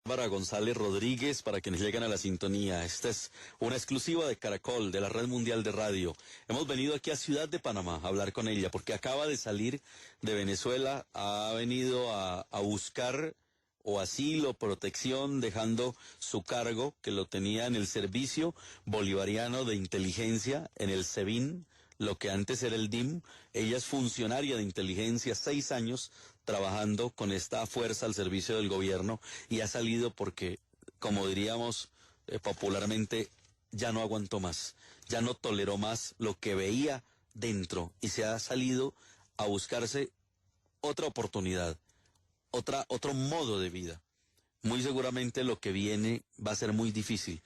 Bárbara González Rodríguez, para quienes llegan a la sintonía. Esta es una exclusiva de Caracol, de la Red Mundial de Radio. Hemos venido aquí a Ciudad de Panamá a hablar con ella, porque acaba de salir de Venezuela, ha venido a buscar o asilo, protección, dejando su cargo, que lo tenía en el Servicio Bolivariano de Inteligencia, en el SEBIN, lo que antes era el DIM. Ella es funcionaria de inteligencia, 6 años trabajando con esta fuerza al servicio del gobierno, y ha salido porque, como diríamos popularmente, ya no aguantó más, ya no toleró más lo que veía dentro, y se ha salido a buscarse otra oportunidad, otro modo de vida. Muy seguramente lo que viene va a ser muy difícil.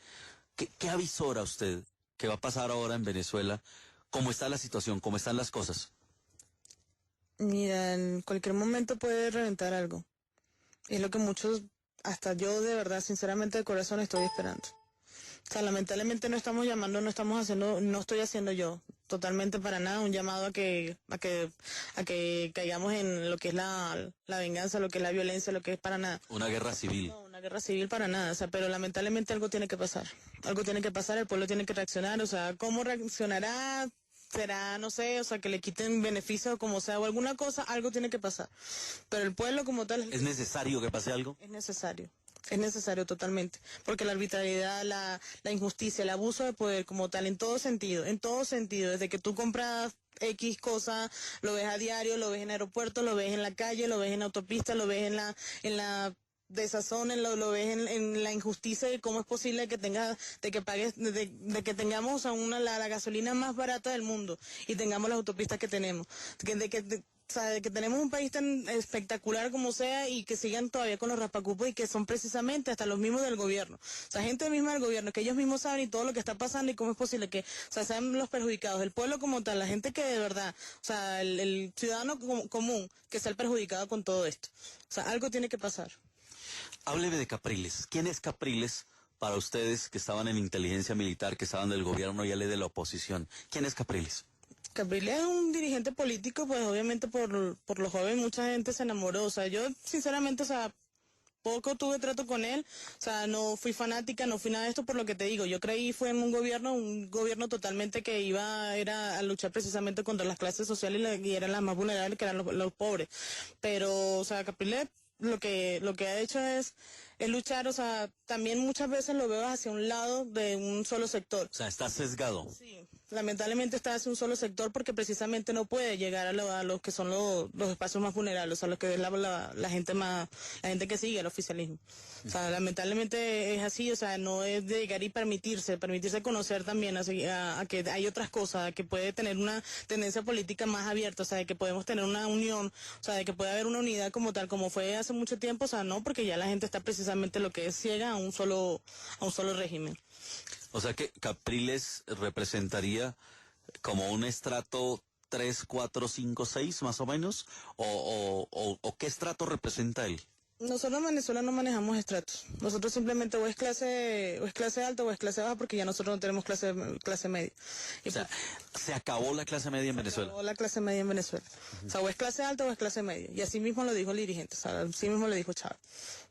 ¿Qué avisora usted que va a pasar ahora en Venezuela? ¿Cómo está la situación? ¿Cómo están las cosas? Mira, en cualquier momento puede reventar algo. Es lo que muchos, hasta yo de verdad, sinceramente de corazón estoy esperando. O sea, lamentablemente no estamos llamando, no estoy haciendo yo totalmente para nada un llamado a que caigamos en lo que es la venganza, lo que es la violencia, lo que es para nada. Una guerra civil. No, una guerra civil para nada, o sea, pero lamentablemente algo tiene que pasar. Algo tiene que pasar, el pueblo tiene que reaccionar, o sea, ¿cómo reaccionará? Será, no sé, o sea, que le quiten beneficio o como sea, o alguna cosa, algo tiene que pasar. Pero el pueblo como tal... ¿Es necesario que pase algo? Es necesario totalmente, porque la arbitrariedad, la injusticia, el abuso de poder como tal, en todo sentido, desde que tú compras X cosa, lo ves a diario, lo ves en aeropuertos, lo ves en la calle, lo ves en autopista, lo ves en la desazón, lo ves en la injusticia de cómo es posible que de que tengamos la gasolina más barata del mundo y tengamos las autopistas que tenemos, o sea, de que tenemos un país tan espectacular como sea y que sigan todavía con los raspacupos y que son precisamente hasta los mismos del gobierno. O sea, gente misma del gobierno, que ellos mismos saben y todo lo que está pasando y cómo es posible que, o sea, sean los perjudicados, el pueblo como tal, la gente que de verdad, o sea, el ciudadano común, que sea el perjudicado con todo esto. O sea, algo tiene que pasar. Hábleme de Capriles. ¿Quién es Capriles para ustedes que estaban en inteligencia militar, que estaban del gobierno y él de la oposición? ¿Quién es Capriles? Capriles es un dirigente político, pues obviamente por lo joven mucha gente se enamoró, o sea, yo sinceramente, o sea, poco tuve trato con él, o sea, no fui fanática, no fui nada de esto por lo que te digo, yo creí fue en un gobierno totalmente que era a luchar precisamente contra las clases sociales y eran las más vulnerables, que eran los pobres, pero, o sea, Capriles lo que ha hecho es luchar, o sea, también muchas veces lo veo hacia un lado de un solo sector. O sea, está sesgado. Sí, lamentablemente está hacia un solo sector porque precisamente no puede llegar a los que son los espacios más vulnerables, a los que es la gente la gente que sigue el oficialismo. O sea, lamentablemente es así, o sea, no es de llegar y permitirse conocer también a que hay otras cosas, a que puede tener una tendencia política más abierta, o sea, de que podemos tener una unión, o sea, de que puede haber una unidad como tal, como fue hace mucho tiempo, o sea, no, porque ya la gente está precisamente lo que es ciega a un solo régimen. O sea que Capriles representaría como un estrato 3, 4, 5, 6 más o menos, o ¿qué estrato representa él? Nosotros en Venezuela no manejamos estratos. Nosotros simplemente o es clase alta o es clase baja, porque ya nosotros no tenemos clase media. Y o sea, se acabó la clase media en Venezuela. Se acabó la clase media en Venezuela. O sea, o es clase alta o es clase media. Y así mismo lo dijo el dirigente, o sea, así mismo lo dijo Chávez.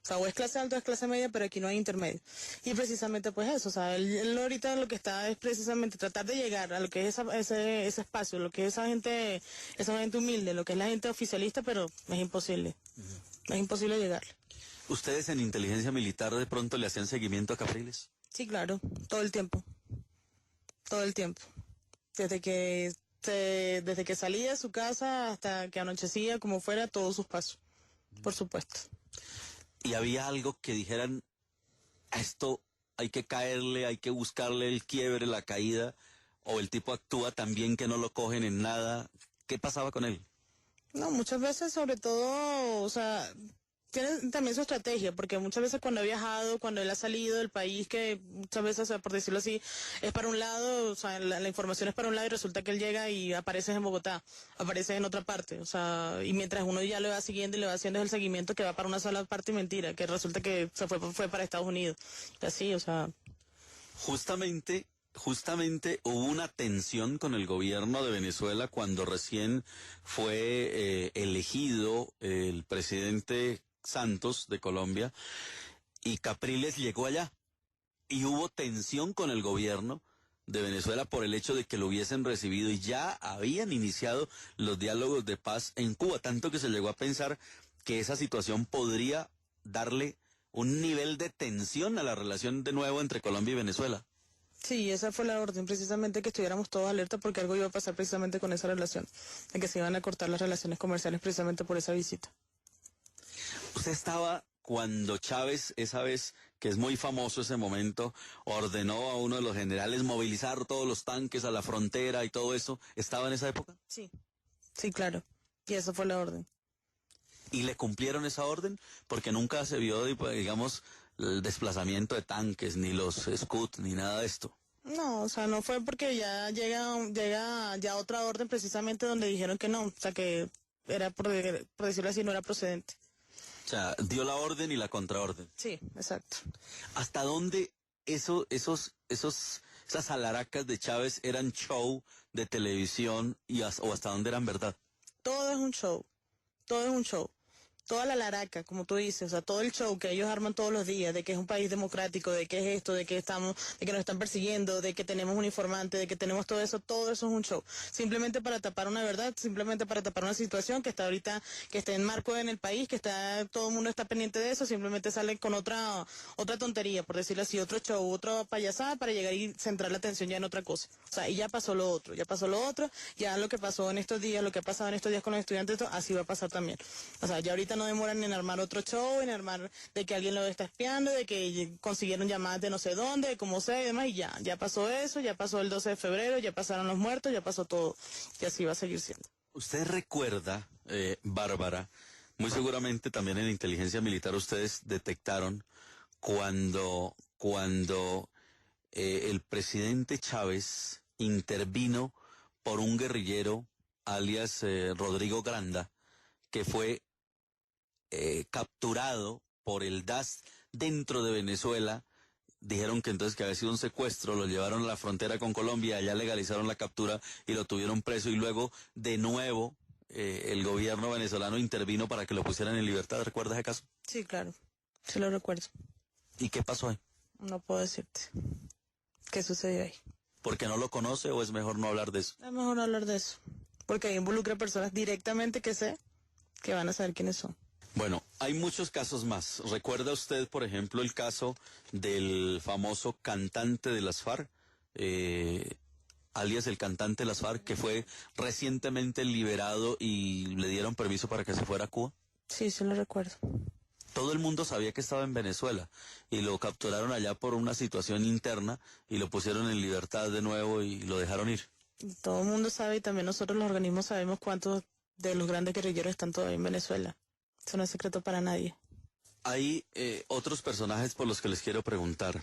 O sea, o es clase alta o es clase media, pero aquí no hay intermedio. Y precisamente pues eso, o sea, él ahorita lo que está es precisamente tratar de llegar a lo que es ese espacio, lo que es esa gente humilde, lo que es la gente oficialista, pero es imposible. Es imposible llegarle. ¿Ustedes en inteligencia militar de pronto le hacían seguimiento a Capriles? Sí, claro, todo el tiempo. Todo el tiempo. Desde que salía de su casa hasta que anochecía, como fuera, todos sus pasos. Por supuesto. ¿Y había algo que dijeran, a esto hay que caerle, hay que buscarle el quiebre, la caída, o el tipo actúa tan bien que no lo cogen en nada? ¿Qué pasaba con él? No, muchas veces, sobre todo, o sea, tiene también su estrategia, porque muchas veces cuando ha viajado, cuando él ha salido del país, que muchas veces, o sea, por decirlo así, es para un lado, o sea, la información es para un lado y resulta que él llega y aparece en Bogotá, aparece en otra parte, o sea, y mientras uno ya le va siguiendo y le va haciendo el seguimiento que va para una sola parte y mentira, que resulta que se fue para Estados Unidos, y así, o sea. Justamente hubo una tensión con el gobierno de Venezuela cuando recién fue elegido el presidente Santos de Colombia, y Capriles llegó allá y hubo tensión con el gobierno de Venezuela por el hecho de que lo hubiesen recibido y ya habían iniciado los diálogos de paz en Cuba, tanto que se llegó a pensar que esa situación podría darle un nivel de tensión a la relación de nuevo entre Colombia y Venezuela. Sí, esa fue la orden, precisamente que estuviéramos todos alerta porque algo iba a pasar precisamente con esa relación, de que se iban a cortar las relaciones comerciales precisamente por esa visita. Usted estaba cuando Chávez, esa vez, que es muy famoso ese momento, ordenó a uno de los generales movilizar todos los tanques a la frontera y todo eso, ¿estaba en esa época? Sí, sí, claro. Y esa fue la orden. ¿Y le cumplieron esa orden? Porque nunca se vio, digamos, el desplazamiento de tanques, ni los Scud, ni nada de esto. No, o sea, no fue porque ya llega ya otra orden precisamente donde dijeron que no, o sea, que era, por decirlo así, no era procedente. O sea, dio la orden y la contraorden. Sí, exacto. ¿Hasta dónde esas alaracas de Chávez eran show de televisión o hasta dónde eran verdad? Todo es un show, todo es un show. Toda la laraca, como tú dices, o sea, todo el show que ellos arman todos los días, de que es un país democrático, de que es esto, de que nos están persiguiendo, de que tenemos un informante, de que tenemos todo eso es un show. Simplemente para tapar una verdad, simplemente para tapar una situación que está ahorita, que está en marco en el país, todo el mundo está pendiente de eso, simplemente salen con otra tontería, por decirlo así, otro show, otra payasada para llegar y centrar la atención ya en otra cosa. O sea, y ya pasó lo otro, ya lo que pasó en estos días, lo que ha pasado en estos días con los estudiantes, así va a pasar también. O sea, ya ahorita no demoran en armar otro show, en armar de que alguien lo está espiando, de que consiguieron llamadas de no sé dónde, de cómo sé y demás, y ya pasó eso, ya pasó el 12 de febrero, ya pasaron los muertos, ya pasó todo, y así va a seguir siendo. Usted recuerda, Bárbara, muy seguramente también en inteligencia militar ustedes detectaron cuando el presidente Chávez intervino por un guerrillero, alias Rodrigo Granda, que fue capturado por el DAS dentro de Venezuela. Dijeron que entonces que había sido un secuestro, lo llevaron a la frontera con Colombia, allá legalizaron la captura y lo tuvieron preso y luego de nuevo el gobierno venezolano intervino para que lo pusieran en libertad. ¿Recuerdas ese caso? Sí, claro, sí lo recuerdo. ¿Y qué pasó ahí? No puedo decirte qué sucedió ahí. ¿Porque no lo conoce o es mejor no hablar de eso? Es mejor no hablar de eso, porque ahí involucra personas directamente que sé que van a saber quiénes son. Bueno, hay muchos casos más. ¿Recuerda usted, por ejemplo, el caso del famoso cantante de las FARC, alias el cantante de las FARC, que fue recientemente liberado y le dieron permiso para que se fuera a Cuba? Sí, sí lo recuerdo. Todo el mundo sabía que estaba en Venezuela y lo capturaron allá por una situación interna y lo pusieron en libertad de nuevo y lo dejaron ir. Todo el mundo sabe y también nosotros los organismos sabemos cuántos de los grandes guerrilleros están todavía en Venezuela. Eso no es secreto para nadie. Hay otros personajes por los que les quiero preguntar.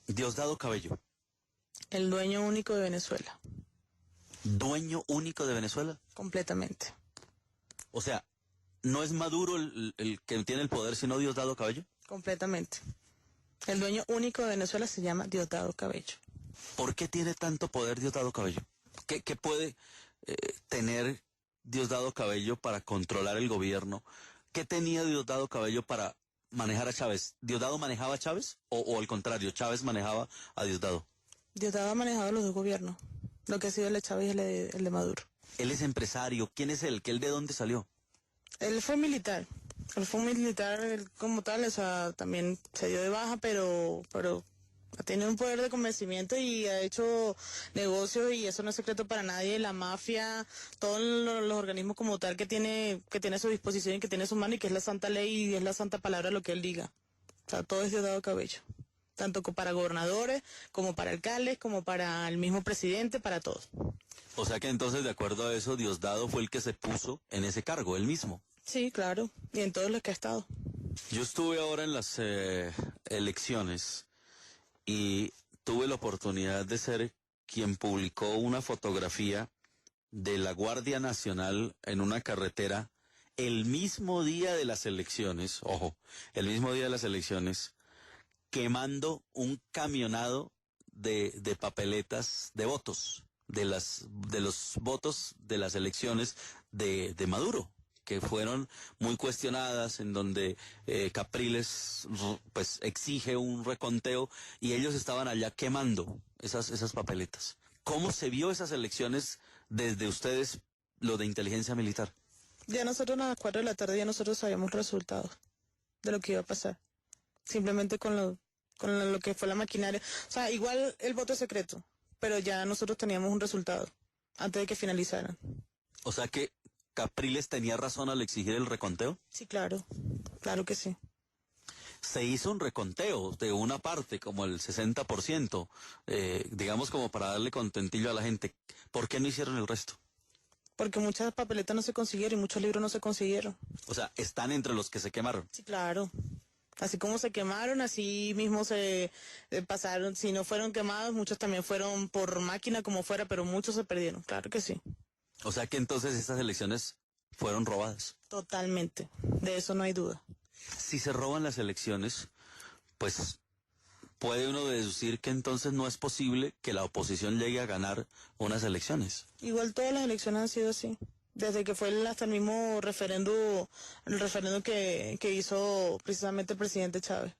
Diosdado Cabello. El dueño único de Venezuela. ¿Dueño único de Venezuela? Completamente. O sea, ¿no es Maduro el que tiene el poder, sino Diosdado Cabello? Completamente. El dueño único de Venezuela se llama Diosdado Cabello. ¿Por qué tiene tanto poder Diosdado Cabello? ¿Qué puede tener Diosdado Cabello para controlar el gobierno? ¿Qué tenía Diosdado Cabello para manejar a Chávez? ¿Diosdado manejaba a Chávez o al contrario, Chávez manejaba a Diosdado? Diosdado ha manejado los dos gobiernos, lo que ha sido el de Chávez y el de Maduro. Él es empresario. ¿Quién es él? ¿Que él de dónde salió? Él fue militar. Él como tal, o sea, también se dio de baja, pero ha tenido un poder de convencimiento y ha hecho negocios y eso no es secreto para nadie. La mafia, todos los organismos como tal que tiene a su disposición y que tiene a su mano y que es la santa ley y es la santa palabra lo que él diga. O sea, todo es Diosdado Cabello. Tanto para gobernadores, como para alcaldes, como para el mismo presidente, para todos. O sea que entonces, de acuerdo a eso, Diosdado fue el que se puso en ese cargo, él mismo. Sí, claro, y en todos los que ha estado. Yo estuve ahora en las elecciones y tuve la oportunidad de ser quien publicó una fotografía de la Guardia Nacional en una carretera el mismo día de las elecciones, ojo, el mismo día de las elecciones, quemando un camionado de papeletas de votos, de los votos de las elecciones de Maduro, que fueron muy cuestionadas, en donde Capriles pues exige un reconteo y ellos estaban allá quemando esas papeletas. ¿Cómo se vio esas elecciones desde ustedes, lo de inteligencia militar? Ya nosotros a las 4 de la tarde ya nosotros sabíamos resultados de lo que iba a pasar. Simplemente con lo que fue la maquinaria. O sea, igual el voto es secreto, pero ya nosotros teníamos un resultado antes de que finalizaran. O sea que Capriles tenía razón al exigir el reconteo. Sí, claro. Claro que sí. Se hizo un reconteo de una parte, como el 60%, digamos como para darle contentillo a la gente. ¿Por qué no hicieron el resto? Porque muchas papeletas no se consiguieron y muchos libros no se consiguieron. O sea, están entre los que se quemaron. Sí, claro. Así como se quemaron, así mismo se pasaron. Si no fueron quemados, muchos también fueron por máquina como fuera, pero muchos se perdieron. Claro que sí. O sea que entonces estas elecciones fueron robadas. Totalmente. De eso no hay duda. Si se roban las elecciones, pues puede uno deducir que entonces no es posible que la oposición llegue a ganar unas elecciones. Igual todas las elecciones han sido así. Desde que fue hasta el mismo el referendo que hizo precisamente el presidente Chávez.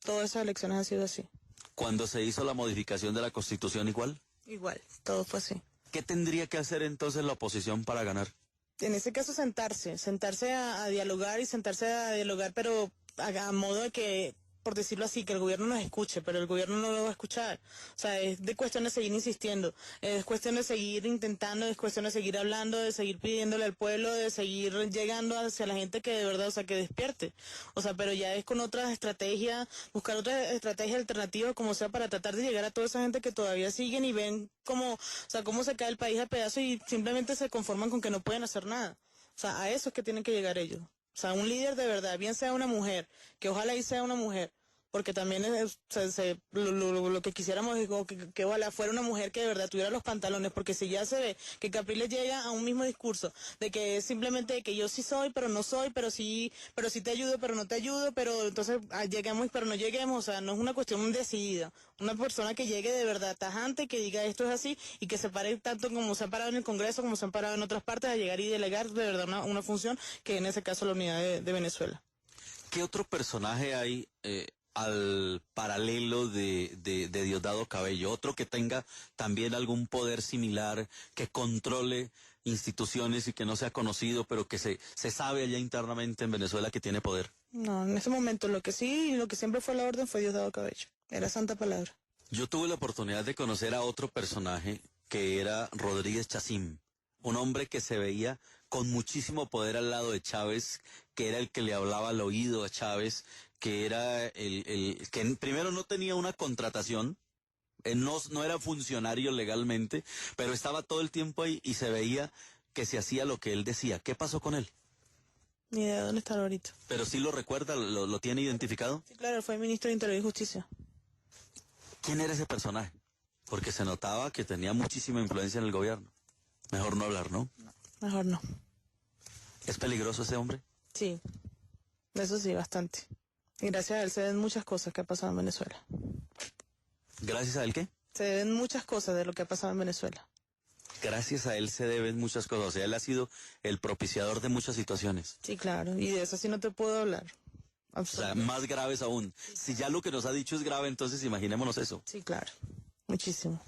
Todas esas elecciones han sido así. Cuando se hizo la modificación de la Constitución igual. Igual, todo fue así. ¿Qué tendría que hacer entonces la oposición para ganar? En ese caso sentarse a dialogar y sentarse a dialogar, pero a modo de que, por decirlo así, que el gobierno nos escuche, pero el gobierno no lo va a escuchar. O sea, es de cuestión de seguir insistiendo, es cuestión de seguir intentando, es cuestión de seguir hablando, de seguir pidiéndole al pueblo, de seguir llegando hacia la gente que de verdad, o sea, que despierte. O sea, pero ya es con otras estrategias, buscar otras estrategias alternativas, como sea, para tratar de llegar a toda esa gente que todavía siguen y ven cómo, o sea, cómo se cae el país a pedazos y simplemente se conforman con que no pueden hacer nada. O sea, a eso es que tienen que llegar ellos. O sea, un líder de verdad, bien sea una mujer, que ojalá y sea una mujer, porque también lo que quisiéramos es que ojalá fuera una mujer que de verdad tuviera los pantalones, porque si ya se ve que Capriles llega a un mismo discurso, de que es simplemente de que yo sí soy, pero no soy, pero sí te ayudo, pero no te ayudo, pero entonces lleguemos, pero no lleguemos, o sea, no es una cuestión decidida, una persona que llegue de verdad tajante, que diga esto es así, y que se pare tanto como se han parado en el Congreso, como se han parado en otras partes, a llegar y delegar de verdad una función, que en ese caso la unidad de Venezuela. ¿Qué otro personaje hay al paralelo de Diosdado Cabello? Otro que tenga también algún poder similar, que controle instituciones y que no sea conocido, pero que se sabe allá internamente en Venezuela que tiene poder. No, en ese momento lo que siempre fue la orden fue Diosdado Cabello. Era santa palabra. Yo tuve la oportunidad de conocer a otro personaje que era Rodríguez Chacín, un hombre que se veía con muchísimo poder al lado de Chávez, que era el que le hablaba al oído a Chávez, que era el que primero no tenía una contratación, no era funcionario legalmente, pero estaba todo el tiempo ahí y se veía que se hacía lo que él decía. ¿Qué pasó con él? Ni idea de dónde está ahorita. Pero sí lo recuerda, lo tiene identificado. Sí, claro, fue ministro de Interior y Justicia. ¿Quién era ese personaje? Porque se notaba que tenía muchísima influencia en el gobierno. Mejor no hablar, ¿no? Mejor no. ¿Es peligroso ese hombre? Sí, eso sí, bastante. Y gracias a él se ven muchas cosas que ha pasado en Venezuela. ¿Gracias a él qué? Se ven muchas cosas de lo que ha pasado en Venezuela. Gracias a él se deben muchas cosas. O sea, él ha sido el propiciador de muchas situaciones. Sí, claro, y de eso sí no te puedo hablar. O sea, más graves aún. Si ya lo que nos ha dicho es grave, entonces imaginémonos eso. Sí, claro, muchísimo.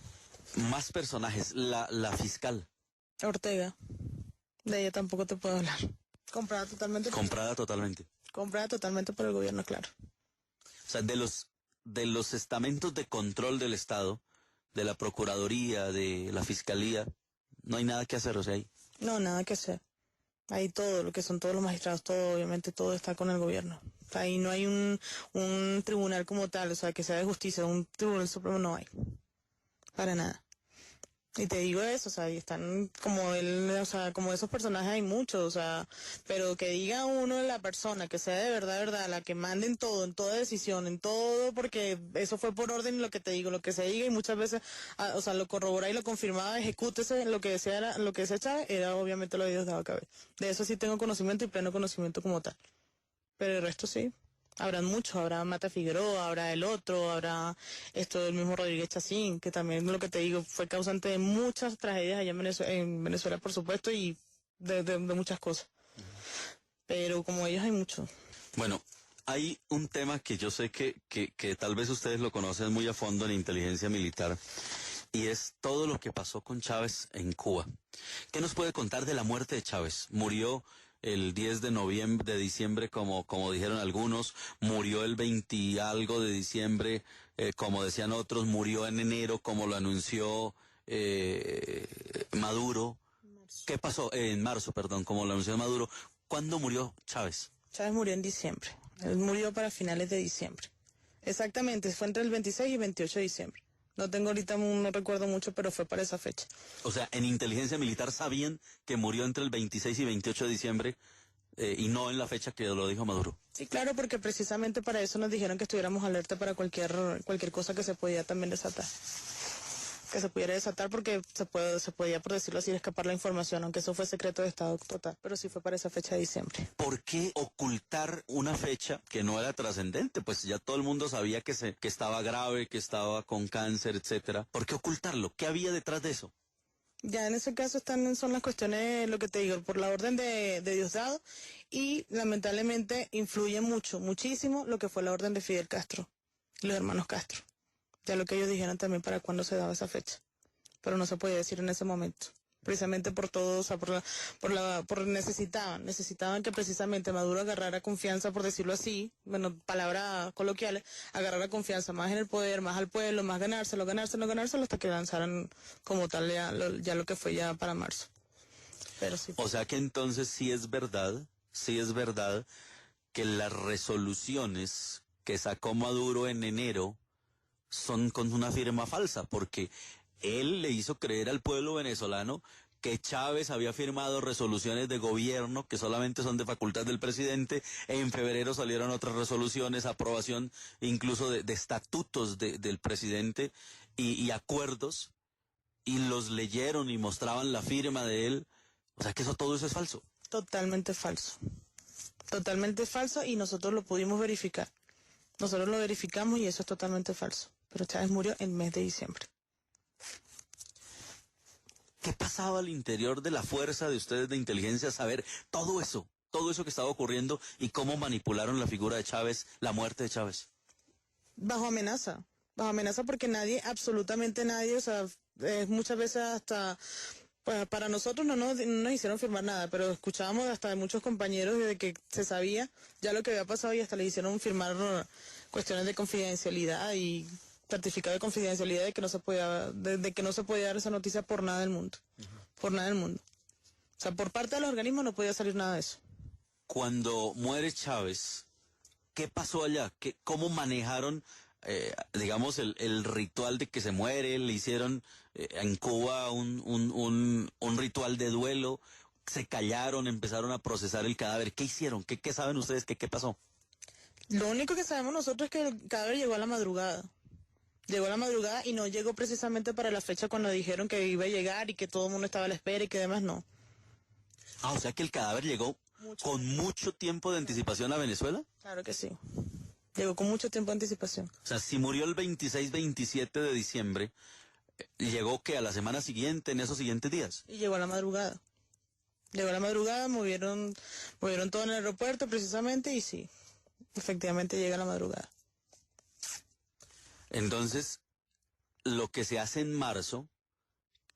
Más personajes. La fiscal. Ortega, de ella tampoco te puedo hablar. Comprada totalmente. Comprada totalmente. Comprada totalmente por el gobierno, claro. O sea, de los estamentos de control del Estado, de la Procuraduría, de la Fiscalía, no hay nada que hacer, o sea, ahí. No, nada que hacer. Ahí todo, lo que son todos los magistrados, todo, obviamente todo está con el gobierno. Ahí no hay un tribunal como tal, o sea, que sea de justicia, un tribunal supremo no hay. Para nada. Y te digo eso, o sea, y están como él, o sea, como esos personajes hay muchos, o sea, pero que diga uno la persona, que sea de verdad, la que mande en todo, en toda decisión, en todo, porque eso fue por orden lo que te digo, lo que se diga y muchas veces, o sea, lo corrobora y lo confirmaba, ejecútese, lo que decía Chávez, era obviamente lo de Diosdado Cabello. De eso sí tengo conocimiento y pleno conocimiento como tal. Pero el resto sí. Habrán muchos, habrá Mata Figueroa, habrá el otro, habrá el mismo Rodríguez Chacín, que también lo que te digo fue causante de muchas tragedias allá en Venezuela, por supuesto, y de muchas cosas. pero como ellos hay muchos. Bueno, hay un tema que yo sé que tal vez ustedes lo conocen muy a fondo en inteligencia militar, y es todo lo que pasó con Chávez en Cuba. ¿Qué nos puede contar de la muerte de Chávez? Murió el 10 de diciembre, como dijeron algunos, murió el 20 y algo de diciembre, como decían otros, murió en enero, como lo anunció Maduro. ¿Qué pasó? En marzo, perdón, como lo anunció Maduro. ¿Cuándo murió Chávez? Chávez murió en diciembre. Él murió para finales de diciembre. Exactamente, fue entre el 26 y 28 de diciembre. No tengo ahorita, no recuerdo mucho, pero fue para esa fecha. O sea, en inteligencia militar sabían que murió entre el 26 y 28 de diciembre y no en la fecha que lo dijo Maduro. Sí, claro, porque precisamente para eso nos dijeron que estuviéramos alerta para cualquier cosa que se podía también desatar. Que se pudiera desatar porque se podía, por decirlo así, escapar la información, aunque eso fue secreto de Estado total, pero sí fue para esa fecha de diciembre. ¿Por qué ocultar una fecha que no era trascendente? Pues ya todo el mundo sabía que estaba grave, que estaba con cáncer, etcétera. ¿Por qué ocultarlo? ¿Qué había detrás de eso? Ya en ese caso son las cuestiones, lo que te digo, por la orden de Diosdado, y lamentablemente influye muchísimo lo que fue la orden de Fidel Castro, los hermanos Castro. Ya lo que ellos dijeron también para cuándo se daba esa fecha, pero no se podía decir en ese momento, precisamente por todo, o sea, necesitaban que precisamente Maduro agarrara confianza, por decirlo así, bueno, palabras coloquiales, agarrara confianza más en el poder, más al pueblo, más ganárselo, hasta que lanzaran como tal ya lo que fue ya para marzo. Pero sí. O sea que entonces sí es verdad que las resoluciones que sacó Maduro en enero son con una firma falsa, porque él le hizo creer al pueblo venezolano que Chávez había firmado resoluciones de gobierno que solamente son de facultad del presidente. En febrero salieron otras resoluciones, aprobación incluso de estatutos del presidente y acuerdos, y los leyeron y mostraban la firma de él. O sea que todo eso es falso. Totalmente falso, y nosotros lo pudimos verificar. Nosotros lo verificamos y eso es totalmente falso. Pero Chávez murió en el mes de diciembre. ¿Qué pasaba al interior de la fuerza de ustedes de inteligencia saber todo eso que estaba ocurriendo y cómo manipularon la figura de Chávez, la muerte de Chávez? Bajo amenaza porque nadie, absolutamente nadie, o sea, muchas veces hasta, pues, para nosotros no nos hicieron firmar nada, pero escuchábamos hasta de muchos compañeros de que se sabía ya lo que había pasado y hasta le hicieron firmar cuestiones de confidencialidad y certificado de confidencialidad de que no se podía, de que no se podía dar esa noticia por nada del mundo. Por nada del mundo. O sea, por parte de los organismos no podía salir nada de eso. Cuando muere Chávez, ¿qué pasó allá? ¿Cómo manejaron, digamos, el ritual de que se muere? ¿Le hicieron en Cuba un ritual de duelo? ¿Se callaron, empezaron a procesar el cadáver? ¿Qué hicieron? ¿Qué saben ustedes? ¿Qué pasó? Lo único que sabemos nosotros es que el cadáver llegó a la madrugada. Llegó a la madrugada y no llegó precisamente para la fecha cuando dijeron que iba a llegar y que todo el mundo estaba a la espera y que demás no. Ah, o sea que el cadáver llegó con mucho tiempo de anticipación a Venezuela. Claro que sí. Llegó con mucho tiempo de anticipación. O sea, si murió el 26-27 de diciembre, llegó que a la semana siguiente, en esos siguientes días. Y llegó a la madrugada. Movieron todo en el aeropuerto precisamente y sí, efectivamente llega a la madrugada. Entonces, lo que se hace en marzo,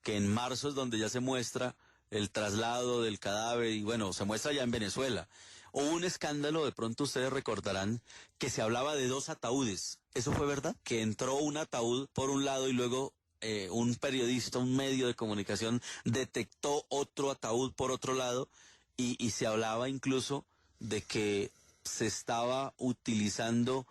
que en marzo es donde ya se muestra el traslado del cadáver y bueno, se muestra ya en Venezuela. Hubo un escándalo, de pronto ustedes recordarán, que se hablaba de 2 ataúdes. ¿Eso fue verdad? Que entró un ataúd por un lado y luego un periodista, un medio de comunicación detectó otro ataúd por otro lado y se hablaba incluso de que se estaba utilizando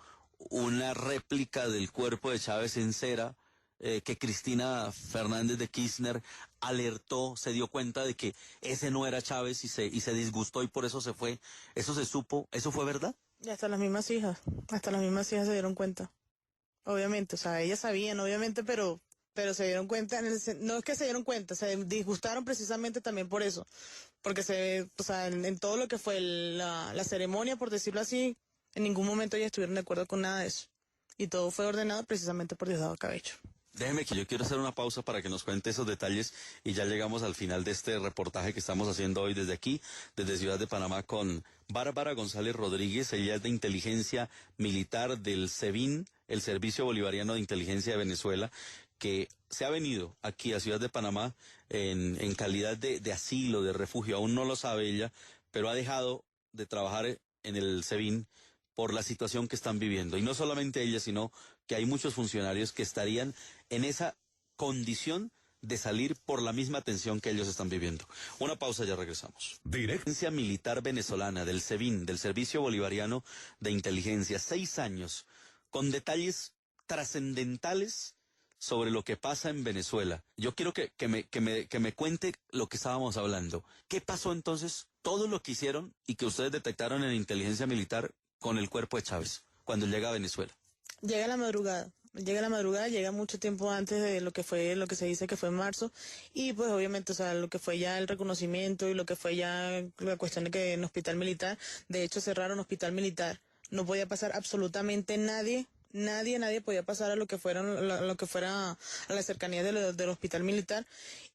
una réplica del cuerpo de Chávez en cera, que Cristina Fernández de Kirchner alertó, se dio cuenta de que ese no era Chávez y se disgustó y por eso se fue. ¿Eso se supo? ¿Eso fue verdad? Y hasta las mismas hijas se dieron cuenta. Obviamente, o sea, ellas sabían, obviamente, pero se dieron cuenta, no es que se dieron cuenta, se disgustaron precisamente también por eso. Porque o sea, en todo lo que fue la ceremonia, por decirlo así, en ningún momento ellas estuvieron de acuerdo con nada de eso. Y todo fue ordenado precisamente por Diosdado Cabello. Déjeme que yo quiero hacer una pausa para que nos cuente esos detalles y ya llegamos al final de este reportaje que estamos haciendo hoy desde aquí, desde Ciudad de Panamá, con Bárbara González Rodríguez. Ella es de inteligencia militar del SEBIN, el Servicio Bolivariano de Inteligencia de Venezuela, que se ha venido aquí a Ciudad de Panamá en calidad de asilo, de refugio. Aún no lo sabe ella, pero ha dejado de trabajar en el SEBIN por la situación que están viviendo. Y no solamente ella, sino que hay muchos funcionarios que estarían en esa condición de salir por la misma tensión que ellos están viviendo. Una pausa, ya regresamos. Inteligencia militar venezolana del SEBIN, del Servicio Bolivariano de Inteligencia, 6 años, con detalles trascendentales sobre lo que pasa en Venezuela. Yo quiero que me cuente lo que estábamos hablando. ¿Qué pasó entonces? Todo lo que hicieron y que ustedes detectaron en inteligencia militar con el cuerpo de Chávez cuando llega a Venezuela. Llega la madrugada, llega mucho tiempo antes de lo que se dice que fue en marzo, y pues obviamente, o sea, lo que fue ya el reconocimiento y lo que fue ya la cuestión de que en hospital militar, de hecho cerraron hospital militar, no podía pasar absolutamente nadie podía pasar a lo que fuera a las cercanías del hospital militar,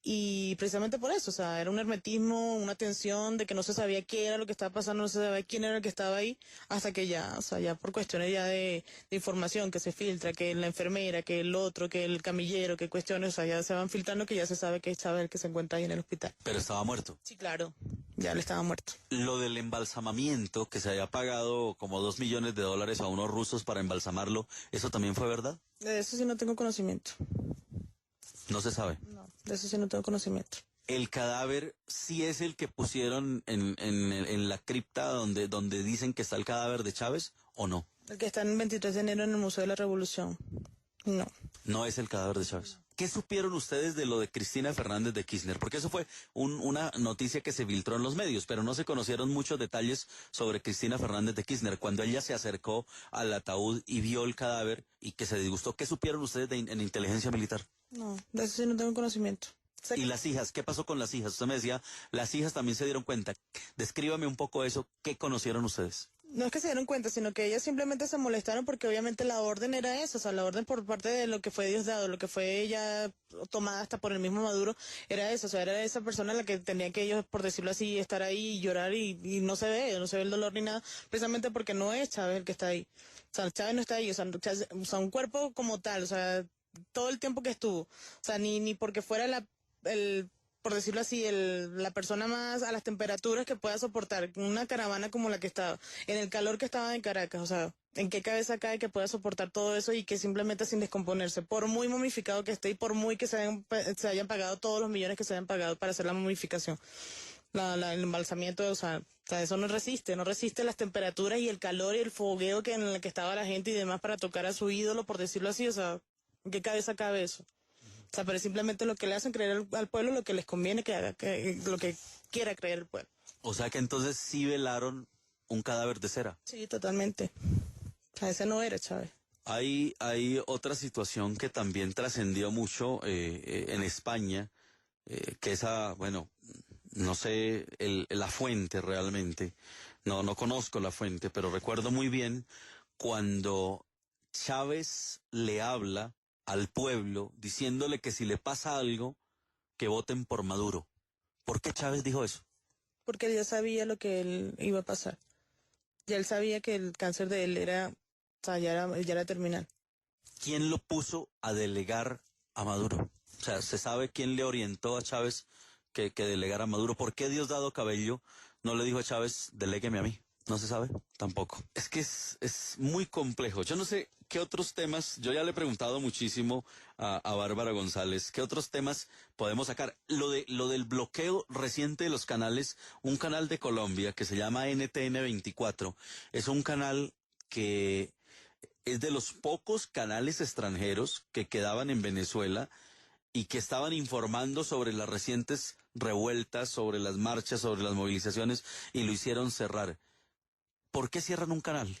y precisamente por eso, o sea, era un hermetismo, una tensión de que no se sabía qué era lo que estaba pasando, no se sabía quién era el que estaba ahí, hasta que ya, o sea, ya por cuestiones ya de información que se filtra, que la enfermera, que el otro, que el camillero, que cuestiones, o sea, ya se van filtrando, que ya se sabe que es Chávez el que se encuentra ahí en el hospital. Pero estaba muerto. Sí, claro, ya le estaba muerto. Lo del embalsamamiento, que se había pagado como $2 millones a unos rusos para embalsamarlo, ¿eso también fue verdad? De eso sí no tengo conocimiento. No se sabe. No, de eso sí no tengo conocimiento. ¿El cadáver sí es el que pusieron en la cripta donde dicen que está el cadáver de Chávez o no? El que está en el 23 de enero en el Museo de la Revolución. No. No es el cadáver de Chávez. ¿Qué supieron ustedes de lo de Cristina Fernández de Kirchner? Porque eso fue una noticia que se filtró en los medios, pero no se conocieron muchos detalles sobre Cristina Fernández de Kirchner. Cuando ella se acercó al ataúd y vio el cadáver y que se disgustó, ¿qué supieron ustedes en inteligencia militar? No, de eso sí no tengo conocimiento. ¿Y las hijas? ¿Qué pasó con las hijas? Usted me decía, las hijas también se dieron cuenta. Descríbame un poco eso. ¿Qué conocieron ustedes? No es que se dieron cuenta, sino que ellas simplemente se molestaron porque obviamente la orden era eso, o sea, la orden por parte de lo que fue Diosdado, lo que fue ella tomada hasta por el mismo Maduro, era eso, o sea, era esa persona la que tenía que ellos, por decirlo así, estar ahí y llorar y no se ve el dolor ni nada, precisamente porque no es Chávez el que está ahí. O sea, Chávez no está ahí, o sea, un cuerpo como tal, o sea, todo el tiempo que estuvo, o sea, ni porque fuera por decirlo así, la persona más a las temperaturas que pueda soportar, una caravana como la que estaba, en el calor que estaba en Caracas, o sea, ¿en qué cabeza cae que pueda soportar todo eso y que simplemente sin descomponerse, por muy momificado que esté y por muy que se hayan pagado todos los millones que se hayan pagado para hacer la momificación? El embalsamiento, o sea, eso no resiste las temperaturas y el calor y el fogueo en el que estaba la gente y demás para tocar a su ídolo, por decirlo así, o sea, ¿en qué cabeza cabe eso? O sea, pero simplemente lo que le hacen creer al pueblo, lo que les conviene que haga, lo que quiera creer el pueblo. O sea que entonces sí velaron un cadáver de cera. Sí, totalmente. O sea, ese no era Chávez. Hay otra situación que también trascendió mucho en España, que bueno, no sé la fuente realmente, no conozco la fuente, pero recuerdo muy bien cuando Chávez le habla al pueblo diciéndole que si le pasa algo, que voten por Maduro. ¿Por qué Chávez dijo eso? Porque él ya sabía lo que él iba a pasar. Ya él sabía que el cáncer de él o sea, ya era terminal. ¿Quién lo puso a delegar a Maduro? O sea, ¿se sabe quién le orientó a Chávez que delegara a Maduro? ¿Por qué Diosdado Cabello no le dijo a Chávez, delégueme a mí? No se sabe, tampoco. Es que es muy complejo. Yo no sé qué otros temas, yo ya le he preguntado muchísimo a Bárbara González, qué otros temas podemos sacar. Lo del bloqueo reciente de los canales, un canal de Colombia que se llama NTN 24, es un canal que es de los pocos canales extranjeros que quedaban en Venezuela y que estaban informando sobre las recientes revueltas, sobre las marchas, sobre las movilizaciones, y lo hicieron cerrar. ¿Por qué cierran un canal?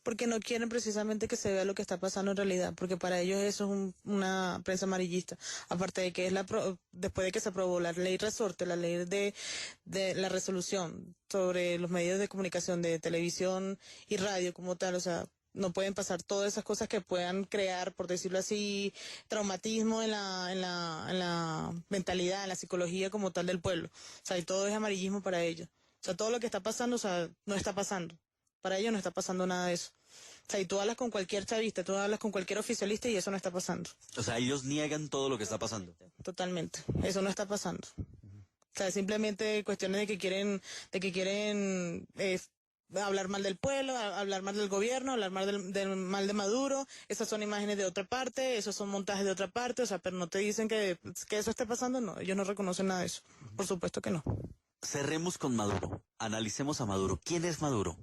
Porque no quieren precisamente que se vea lo que está pasando en realidad, porque para ellos eso es una prensa amarillista. Aparte de que después de que se aprobó la ley resorte, la ley de la resolución sobre los medios de comunicación de televisión y radio como tal, o sea, no pueden pasar todas esas cosas que puedan crear, por decirlo así, traumatismo en la mentalidad, en la psicología como tal del pueblo. O sea, y todo es amarillismo para ellos. O sea, todo lo que está pasando, o sea, no está pasando. Para ellos no está pasando nada de eso. O sea, y tú hablas con cualquier chavista, tú hablas con cualquier oficialista y eso no está pasando. O sea, ellos niegan todo lo que está pasando. Totalmente. Eso no está pasando. O sea, simplemente cuestiones de que quieren hablar mal del pueblo, hablar mal del gobierno, hablar mal del mal de Maduro. Esas son imágenes de otra parte, esos son montajes de otra parte, o sea, pero no te dicen que eso esté pasando, no, ellos no reconocen nada de eso. Por supuesto que no. Cerremos con Maduro. Analicemos a Maduro. ¿Quién es Maduro?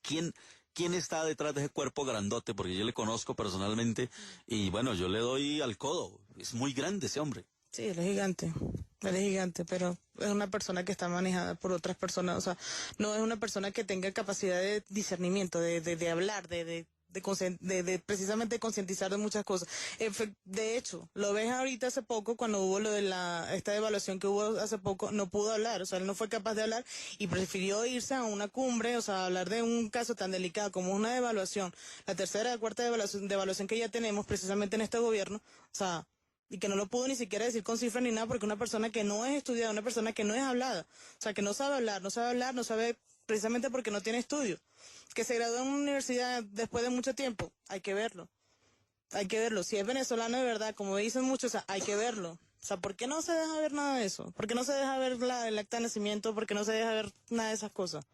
¿Quién, quién está detrás de ese cuerpo grandote? Porque yo le conozco personalmente y bueno, yo le doy al codo. Es muy grande ese hombre. Sí, él es gigante, pero es una persona que está manejada por otras personas, o sea, no es una persona que tenga capacidad de discernimiento, de hablar, de precisamente concientizar de muchas cosas. De hecho, lo ves ahorita hace poco, cuando hubo lo de esta devaluación que hubo hace poco, no pudo hablar, o sea, él no fue capaz de hablar y prefirió irse a una cumbre, o sea, hablar de un caso tan delicado como una devaluación, la tercera o cuarta devaluación que ya tenemos precisamente en este gobierno, o sea, y que no lo pudo ni siquiera decir con cifras ni nada, porque una persona que no es estudiada, una persona que no es hablada, o sea, que no sabe hablar, no sabe precisamente porque no tiene estudio, que se graduó en una universidad después de mucho tiempo, hay que verlo, si es venezolano de verdad, como dicen muchos, o sea, hay que verlo, o sea, ¿por qué no se deja ver nada de eso? ¿Por qué no se deja ver el acta de nacimiento? ¿Por qué no se deja ver nada de esas cosas?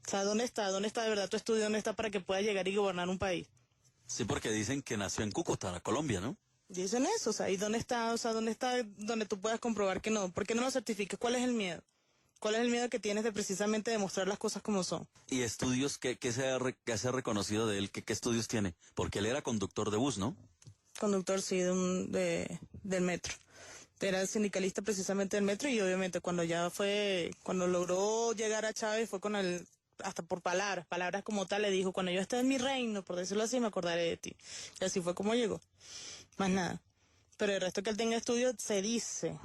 O sea, ¿dónde está? ¿Dónde está de verdad tu estudio? ¿Dónde está para que pueda llegar y gobernar un país? Sí, porque dicen que nació en Cúcuta, Colombia, ¿no? Dicen eso, o sea, ¿y dónde está? O sea, ¿dónde está donde tú puedas comprobar que no? ¿Por qué no lo certificas? ¿Cuál es el miedo? ¿Cuál es el miedo que tienes de precisamente demostrar las cosas como son? Y estudios que se ha reconocido de él, ¿qué estudios tiene? Porque él era conductor de bus, ¿no? Conductor, sí, del metro. Era sindicalista precisamente del metro y obviamente cuando logró llegar a Chávez fue con el, hasta por palabras como tal, le dijo, cuando yo esté en mi reino, por decirlo así, me acordaré de ti. Y así fue como llegó. Más nada. Pero el resto que él tenga estudio, se dice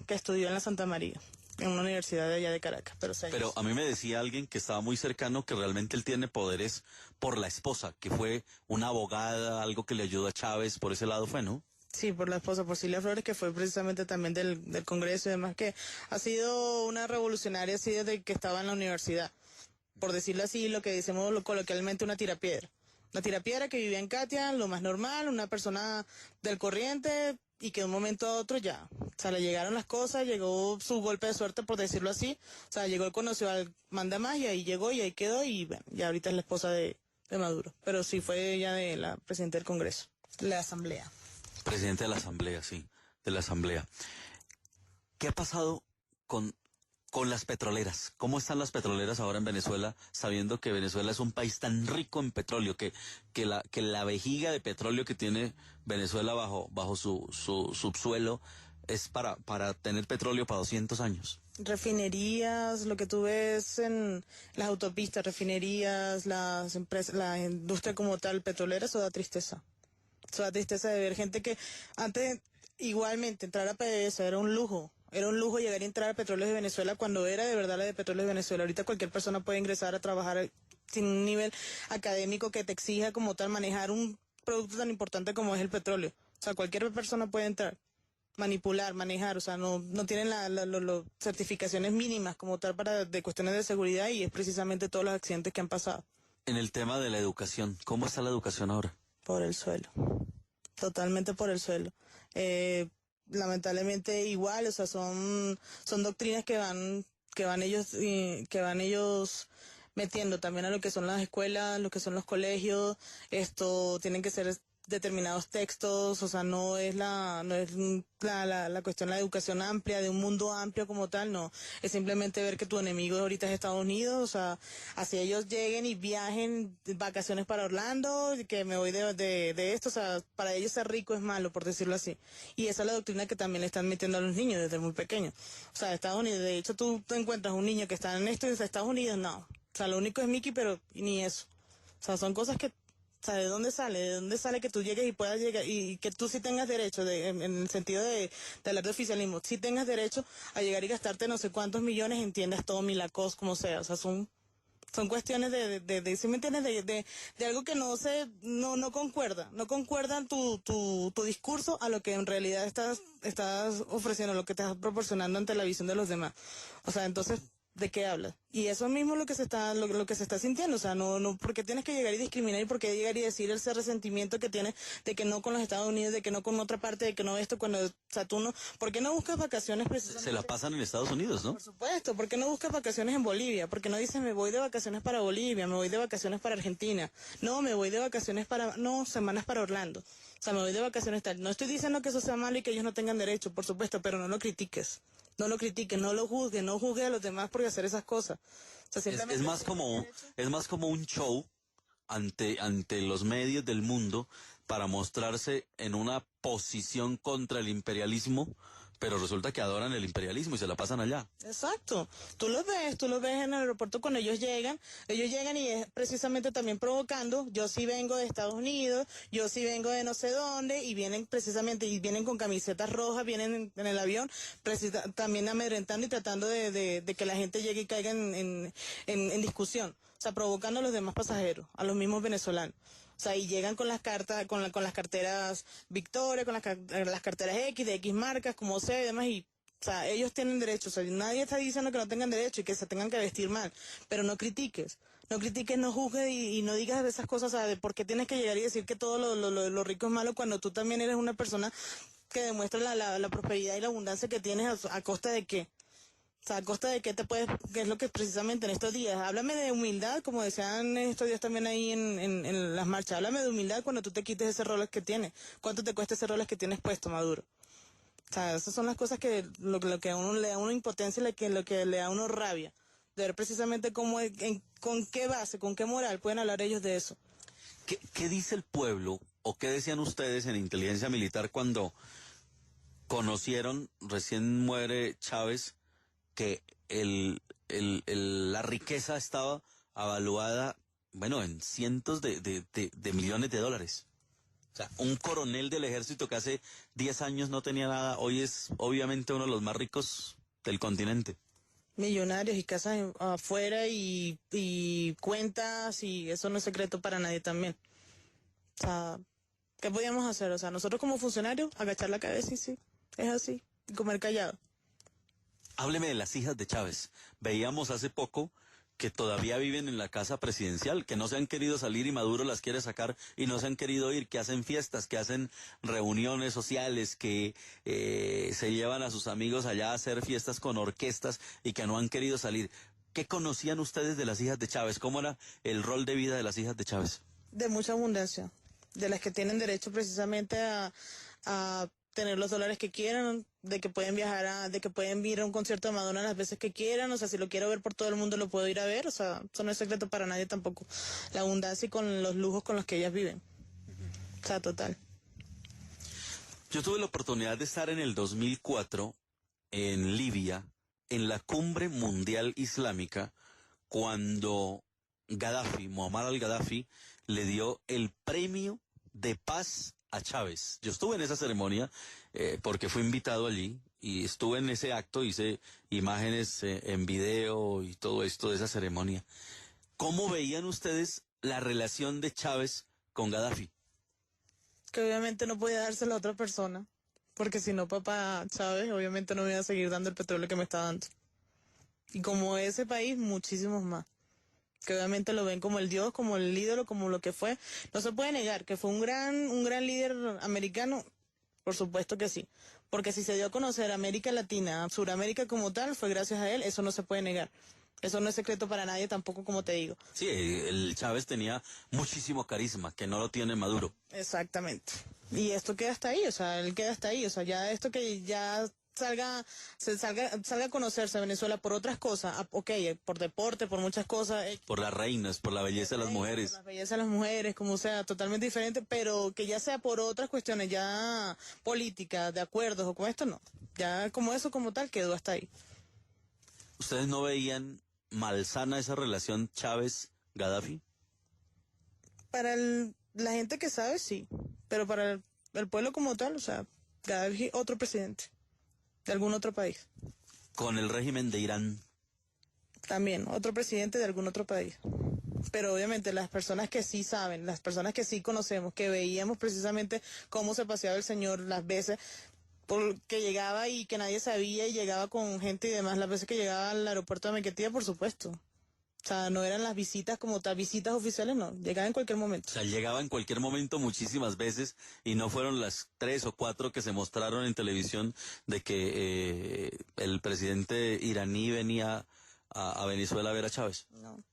que estudió en la Santa María, en una universidad de allá de Caracas, Pero a mí me decía alguien que estaba muy cercano que realmente él tiene poderes por la esposa, que fue una abogada, algo que le ayudó a Chávez, por ese lado fue, ¿no? Sí, por la esposa, por Cilia Flores, que fue precisamente también del Congreso y demás, que ha sido una revolucionaria así desde que estaba en la universidad. Por decirlo así, lo que decimos coloquialmente una tirapiedra. Una tirapiedra que vivía en Katia, lo más normal, una persona del corriente y que de un momento a otro ya, o sea, le llegaron las cosas, llegó su golpe de suerte, por decirlo así, o sea, llegó y conoció al mandamás y ahí llegó y ahí quedó y bueno, ya ahorita es la esposa de Maduro. Pero sí fue ella de la presidenta del Congreso, la Asamblea. Presidente de la Asamblea, sí, de la Asamblea. ¿Qué ha pasado con, con las petroleras? ¿Cómo están las petroleras ahora en Venezuela, sabiendo que Venezuela es un país tan rico en petróleo, que la vejiga de petróleo que tiene Venezuela bajo su subsuelo es para tener petróleo para 200 años? Refinerías, lo que tú ves en las autopistas, refinerías, las empresas, la industria como tal, petrolera, eso da tristeza. Eso da tristeza de ver gente que antes, igualmente, entrar a PDVSA era un lujo. Era un lujo llegar y entrar a Petróleos de Venezuela cuando era de verdad la de Petróleos de Venezuela. Ahorita cualquier persona puede ingresar a trabajar sin un nivel académico que te exija como tal manejar un producto tan importante como es el petróleo. O sea, cualquier persona puede entrar, manipular, manejar, o sea, no tienen las certificaciones mínimas como tal de cuestiones de seguridad y es precisamente todos los accidentes que han pasado. En el tema de la educación, ¿cómo está la educación ahora? Por el suelo, totalmente por el suelo. Lamentablemente igual, o sea, son doctrinas que van ellos metiendo también a lo que son las escuelas, lo que son los colegios. Esto tienen que ser determinados textos, o sea, no es la cuestión de la educación amplia, de un mundo amplio como tal, no, es simplemente ver que tu enemigo ahorita es Estados Unidos, o sea, así ellos lleguen y viajen de vacaciones para Orlando, y que me voy de esto, o sea, para ellos ser rico es malo, por decirlo así, y esa es la doctrina que también le están metiendo a los niños desde muy pequeños, o sea, Estados Unidos, de hecho tú te encuentras un niño que está en esto y dice Estados Unidos, no, o sea, lo único es Mickey, pero ni eso, o sea, son cosas que o sea, ¿de dónde sale? ¿De dónde sale que tú llegues y puedas llegar y que tú sí tengas derecho, en el sentido de hablar de oficialismo, sí tengas derecho a llegar y gastarte no sé cuántos millones en tiendas, todo Milacos, como sea? O sea, son Son cuestiones ¿sí me entiendes? De algo que no concuerdan tu discurso a lo que en realidad estás ofreciendo, lo que estás proporcionando ante la visión de los demás. O sea, entonces, ¿de qué hablas? Y eso mismo es lo que se está sintiendo. O sea, no, porque tienes que llegar y discriminar y porque llegar y decir ese resentimiento que tienes de que no con los Estados Unidos, de que no con otra parte, de que no esto, cuando, o sea, tú no, ¿por qué no buscas vacaciones precisamente? Se la pasan en Estados Unidos, ¿no? Por supuesto, ¿por qué no buscas vacaciones en Bolivia? ¿Por qué no dices me voy de vacaciones para Bolivia, me voy de vacaciones para Argentina? No, me voy de vacaciones semanas para Orlando. O sea, me voy de vacaciones tal. No estoy diciendo que eso sea malo y que ellos no tengan derecho, por supuesto, pero no lo critiques. No lo critiques, no lo juzgues, no juzgues a los demás por hacer esas cosas. O sea, Es más como un show ante los medios del mundo para mostrarse en una posición contra el imperialismo, pero resulta que adoran el imperialismo y se la pasan allá. Exacto. Tú los ves en el aeropuerto cuando ellos llegan y es precisamente también provocando, yo sí vengo de Estados Unidos, yo sí vengo de no sé dónde, y vienen con camisetas rojas, vienen en el avión, también amedrentando y tratando de que la gente llegue y caiga en discusión. O sea, provocando a los demás pasajeros, a los mismos venezolanos. O sea, y llegan con las cartas, con las carteras Victoria, con las carteras X, de X marcas, como sea y demás, y, o sea, ellos tienen derecho, o sea, nadie está diciendo que no tengan derecho y que se tengan que vestir mal, pero no critiques, no juzgues y no digas esas cosas, o sea, de por qué tienes que llegar y decir que todo lo rico es malo cuando tú también eres una persona que demuestra la prosperidad y la abundancia que tienes a costa de qué. O sea, ¿a costa de qué qué es lo que precisamente en estos días? Háblame de humildad, como decían estos días también ahí en las marchas. Háblame de humildad cuando tú te quites ese Rolex que tienes. ¿Cuánto te cuesta ese Rolex que tienes puesto, Maduro? O sea, esas son las cosas que lo que a uno le da una impotencia y lo que le da a uno rabia. De ver precisamente con qué base, con qué moral pueden hablar ellos de eso. ¿Qué dice el pueblo o qué decían ustedes en inteligencia militar cuando conocieron, recién muere Chávez, que la riqueza estaba avaluada, bueno, en cientos de millones de dólares? O sea, un coronel del ejército que hace 10 años no tenía nada, hoy es obviamente uno de los más ricos del continente. Millonarios y casas afuera y cuentas, y eso no es secreto para nadie también. O sea, ¿qué podíamos hacer? O sea, nosotros como funcionarios, agachar la cabeza y sí, es así, y comer callado. Hábleme de las hijas de Chávez. Veíamos hace poco que todavía viven en la casa presidencial, que no se han querido salir y Maduro las quiere sacar y no se han querido ir, que hacen fiestas, que hacen reuniones sociales, que se llevan a sus amigos allá a hacer fiestas con orquestas y que no han querido salir. ¿Qué conocían ustedes de las hijas de Chávez? ¿Cómo era el rol de vida de las hijas de Chávez? De mucha abundancia, de las que tienen derecho precisamente a tener los dólares que quieran, de que pueden de que pueden ir a un concierto de Madonna las veces que quieran, o sea, si lo quiero ver por todo el mundo lo puedo ir a ver, o sea, eso no es secreto para nadie tampoco, la abundancia y con los lujos con los que ellas viven, o sea, total. Yo tuve la oportunidad de estar en el 2004 en Libia, en la cumbre mundial islámica, cuando Muammar al-Gaddafi, le dio el premio de paz a Chávez. Yo estuve en esa ceremonia porque fui invitado allí y estuve en ese acto, hice imágenes en video y todo esto de esa ceremonia. ¿Cómo veían ustedes la relación de Chávez con Gaddafi? Que obviamente no podía dárselo a otra persona, porque si no, papá Chávez obviamente no me iba a seguir dando el petróleo que me está dando. Y como ese país, muchísimos más. Que obviamente lo ven como el dios, como el ídolo, como lo que fue. No se puede negar que fue un gran líder americano, por supuesto que sí. Porque si se dio a conocer América Latina, Suramérica como tal, fue gracias a él, eso no se puede negar. Eso no es secreto para nadie tampoco, como te digo. Sí, el Chávez tenía muchísimo carisma, que no lo tiene Maduro. Exactamente. Y esto queda hasta ahí, o sea, él queda hasta ahí, o sea, ya esto que ya salga a conocerse a Venezuela por otras cosas, por deporte, por muchas cosas. Por las reinas, por la belleza de las mujeres. Por la belleza de las mujeres, como sea, totalmente diferente, pero que ya sea por otras cuestiones, ya políticas, de acuerdos o con esto, no. Ya como eso, como tal, quedó hasta ahí. ¿Ustedes no veían malsana esa relación Chávez-Gaddafi? Para la gente que sabe, sí, pero para el pueblo como tal, o sea, Gaddafi otro presidente de algún otro país. Con el régimen de Irán. También, otro presidente de algún otro país. Pero obviamente las personas que sí saben, las personas que sí conocemos, que veíamos precisamente cómo se paseaba el señor las veces, porque llegaba y que nadie sabía y llegaba con gente y demás, las veces que llegaba al aeropuerto de Maiquetía, por supuesto. O sea, no eran las visitas como tal, visitas oficiales, no, llegaba en cualquier momento. O sea, llegaba en cualquier momento muchísimas veces y no fueron las 3 o 4 que se mostraron en televisión de que el presidente iraní venía a Venezuela a ver a Chávez. No.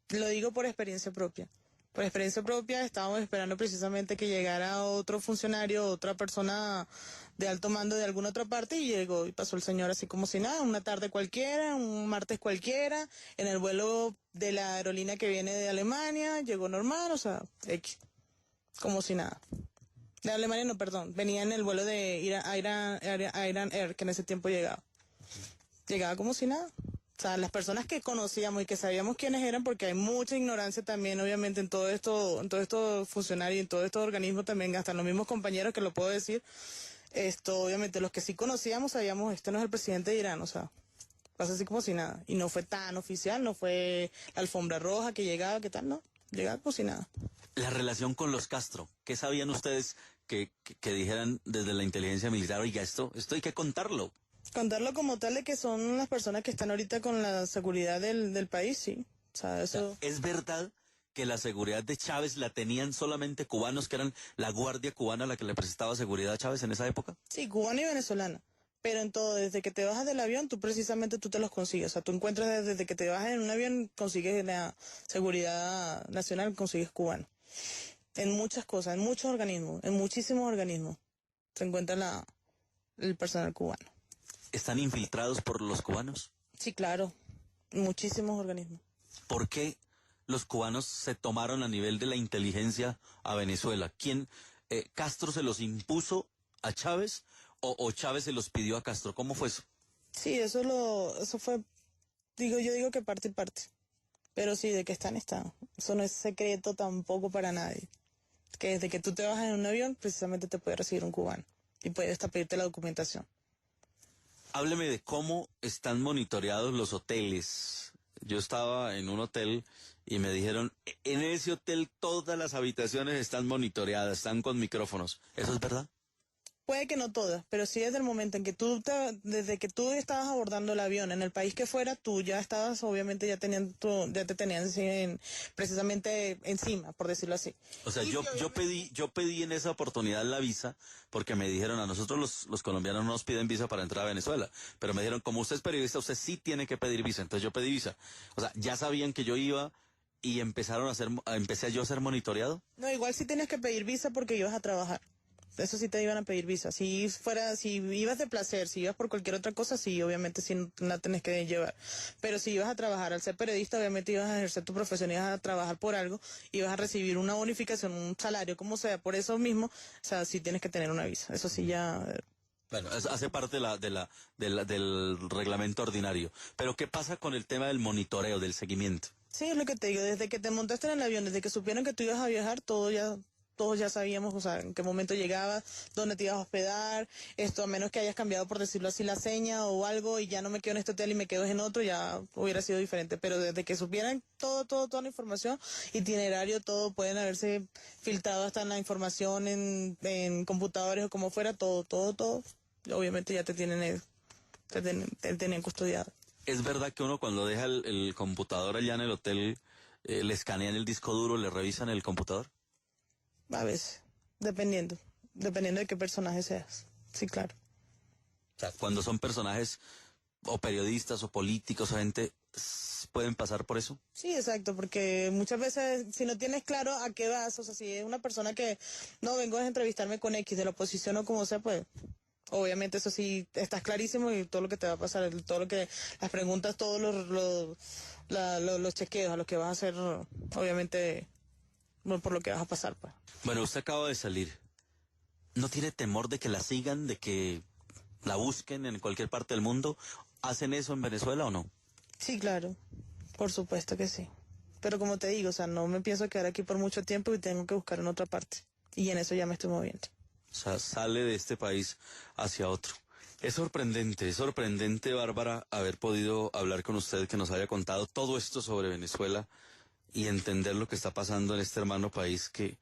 Lo digo por experiencia propia. Por experiencia propia estábamos esperando precisamente que llegara otro funcionario, otra persona de alto mando de alguna otra parte y llegó y pasó el señor así como si nada, una tarde cualquiera, un martes cualquiera, en el vuelo de la aerolínea que viene de Alemania, llegó normal, o sea, X, como si nada. De Alemania no, perdón, venía en el vuelo de Iran Air, que en ese tiempo llegaba. Llegaba como si nada. O sea, las personas que conocíamos y que sabíamos quiénes eran, porque hay mucha ignorancia también, obviamente, en todo esto, en todos estos funcionarios, en todos estos organismos también, hasta los mismos compañeros que lo puedo decir, obviamente, los que sí conocíamos sabíamos, este no es el presidente de Irán, o sea, pasa así como si nada. Y no fue tan oficial, no fue la alfombra roja que llegaba, ¿qué tal? No, llegaba como si nada. La relación con los Castro, ¿qué sabían ustedes que dijeran desde la inteligencia militar? Oiga, esto hay que contarlo. Contarlo como tal de que son las personas que están ahorita con la seguridad del país, sí. O sea, eso... ¿Es verdad que la seguridad de Chávez la tenían solamente cubanos, que eran la guardia cubana la que le prestaba seguridad a Chávez en esa época? Sí, cubana y venezolana. Pero en todo, desde que te bajas del avión, tú precisamente tú te los consigues. O sea, tú encuentras desde que te bajas en un avión, consigues la seguridad nacional, consigues cubano. En muchas cosas, en muchos organismos, en muchísimos organismos, se encuentra el personal cubano. ¿Están infiltrados por los cubanos? Sí, claro, en muchísimos organismos. ¿Por qué los cubanos se tomaron a nivel de la inteligencia a Venezuela? ¿Quién, Castro se los impuso a Chávez o Chávez se los pidió a Castro? ¿Cómo fue eso? Sí, eso fue, yo digo que parte y parte. Pero sí, de que están. Eso no es secreto tampoco para nadie. Que desde que tú te bajas en un avión, precisamente te puede recibir un cubano. Y puede hasta pedirte la documentación. Hábleme de cómo están monitoreados los hoteles. Yo estaba en un hotel y me dijeron, en ese hotel todas las habitaciones están monitoreadas, están con micrófonos. ¿Eso es verdad? Puede que no todas, pero sí desde el momento en que desde que tú estabas abordando el avión en el país que fuera, tú ya estabas, obviamente ya te tenían precisamente encima, por decirlo así. O sea, yo pedí en esa oportunidad la visa porque me dijeron, a nosotros los colombianos no nos piden visa para entrar a Venezuela, pero me dijeron, como usted es periodista, usted sí tiene que pedir visa. Entonces yo pedí visa. O sea, ya sabían que yo iba y empecé yo a ser monitoreado. No, igual sí tienes que pedir visa porque ibas a trabajar. Eso sí te iban a pedir visa. Si ibas de placer, si ibas por cualquier otra cosa, sí, obviamente sí no la tenés que llevar. Pero si ibas a trabajar, al ser periodista, obviamente ibas a ejercer tu profesión, ibas a trabajar por algo, ibas a recibir una bonificación, un salario, como sea, por eso mismo, o sea, sí tienes que tener una visa. Eso sí ya... Bueno, hace parte del reglamento ordinario. Pero ¿qué pasa con el tema del monitoreo, del seguimiento? Sí, es lo que te digo, desde que te montaste en el avión, desde que supieron que tú ibas a viajar, todos ya sabíamos, o sea, en qué momento llegabas, dónde te ibas a hospedar, a menos que hayas cambiado, por decirlo así, la seña o algo, y ya no me quedo en este hotel y me quedo en otro, ya hubiera sido diferente. Pero desde que supieran toda la información, itinerario, todo, pueden haberse filtrado hasta la información en computadores o como fuera, todo, obviamente ya te tenían custodiado. ¿Es verdad que uno cuando deja el computador allá en el hotel, le escanean el disco duro, le revisan el computador? A veces, dependiendo de qué personaje seas. Sí, claro. O sea, cuando son personajes o periodistas o políticos o gente, ¿pueden pasar por eso? Sí, exacto, porque muchas veces si no tienes claro a qué vas, o sea, si es una persona que no vengo a entrevistarme con X de la oposición o como sea, pues obviamente eso sí estás clarísimo y todo lo que te va a pasar, todo lo que las preguntas, todos los chequeos a los que vas a hacer, obviamente por lo que vas a pasar, pues. Bueno, usted acaba de salir. ¿No tiene temor de que la sigan, de que la busquen en cualquier parte del mundo? ¿Hacen eso en Venezuela o no? Sí, claro, por supuesto que sí. Pero como te digo, o sea, no me pienso quedar aquí por mucho tiempo y tengo que buscar en otra parte. Y en eso ya me estoy moviendo. O sea, sale de este país hacia otro. Es sorprendente, Bárbara, haber podido hablar con usted, que nos haya contado todo esto sobre Venezuela y entender lo que está pasando en este hermano país que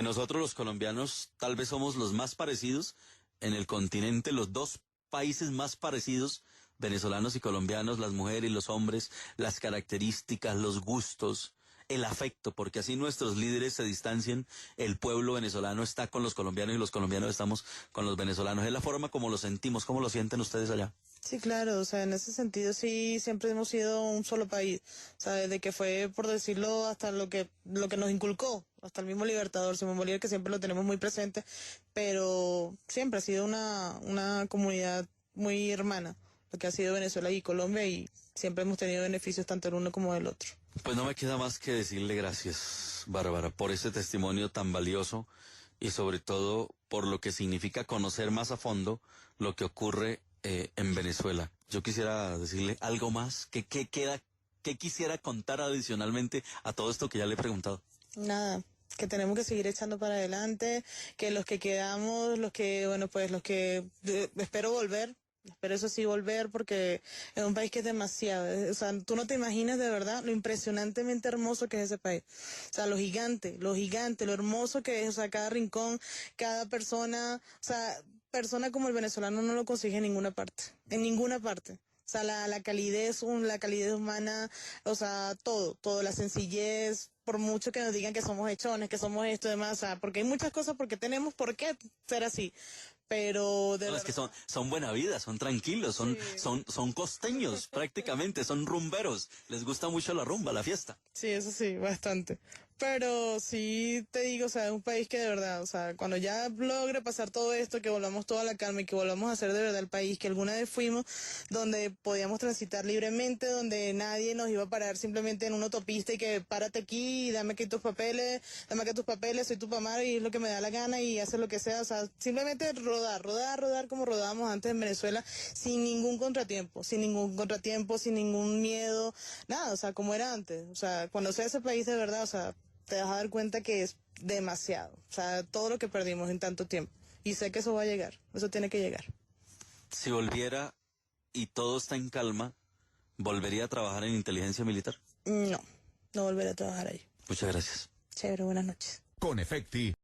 nosotros los colombianos tal vez somos los más parecidos en el continente, los dos países más parecidos, venezolanos y colombianos, las mujeres y los hombres, las características, los gustos, el afecto, porque así nuestros líderes se distancian, el pueblo venezolano está con los colombianos y los colombianos estamos con los venezolanos. Es la forma como lo sentimos, ¿cómo lo sienten ustedes allá? Sí, claro, o sea, en ese sentido sí, siempre hemos sido un solo país, o sea, desde que fue, por decirlo, hasta lo que nos inculcó, hasta el mismo Libertador, Simón Bolívar, que siempre lo tenemos muy presente, pero siempre ha sido una comunidad muy hermana, lo que ha sido Venezuela y Colombia, y siempre hemos tenido beneficios tanto el uno como del otro. Pues no me queda más que decirle gracias, Bárbara, por ese testimonio tan valioso y sobre todo por lo que significa conocer más a fondo lo que ocurre en Venezuela. Yo quisiera decirle algo más, ¿qué queda, qué quisiera contar adicionalmente a todo esto que ya le he preguntado? Nada, que tenemos que seguir echando para adelante, que los que quedamos, los que, bueno, pues los que espero volver. Espero eso sí volver porque es un país que es demasiado, o sea, tú no te imaginas de verdad lo impresionantemente hermoso que es ese país. O sea, lo gigante, lo hermoso que es, o sea, cada rincón, cada persona, o sea, persona como el venezolano no lo consigue en ninguna parte, en ninguna parte. O sea, la calidez, la calidez humana, o sea, todo, la sencillez, por mucho que nos digan que somos hechones, que somos esto y demás, o sea, porque hay muchas cosas, porque tenemos por qué ser así, pero de No, es verdad. que son buena vida, son tranquilos, Sí. son costeños prácticamente, son rumberos, les gusta mucho la rumba, la fiesta. Sí, eso sí, bastante. Pero sí te digo, o sea, es un país que de verdad, o sea, cuando ya logre pasar todo esto, que volvamos toda la calma y que volvamos a ser de verdad el país que alguna vez fuimos, donde podíamos transitar libremente, donde nadie nos iba a parar simplemente en una autopista y que párate aquí y dame aquí tus papeles, dame aquí tus papeles, soy tu mamá y es lo que me da la gana y hacer lo que sea, o sea, simplemente rodar como rodábamos antes en Venezuela, sin ningún contratiempo, sin ningún miedo, nada, o sea, como era antes, o sea, cuando sea ese país de verdad, o sea, te vas a dar cuenta que es demasiado, o sea, todo lo que perdimos en tanto tiempo. Y sé que eso va a llegar, eso tiene que llegar. Si volviera y todo está en calma, ¿volvería a trabajar en inteligencia militar? No, no volveré a trabajar ahí. Muchas gracias. Chévere, buenas noches. Con Efecti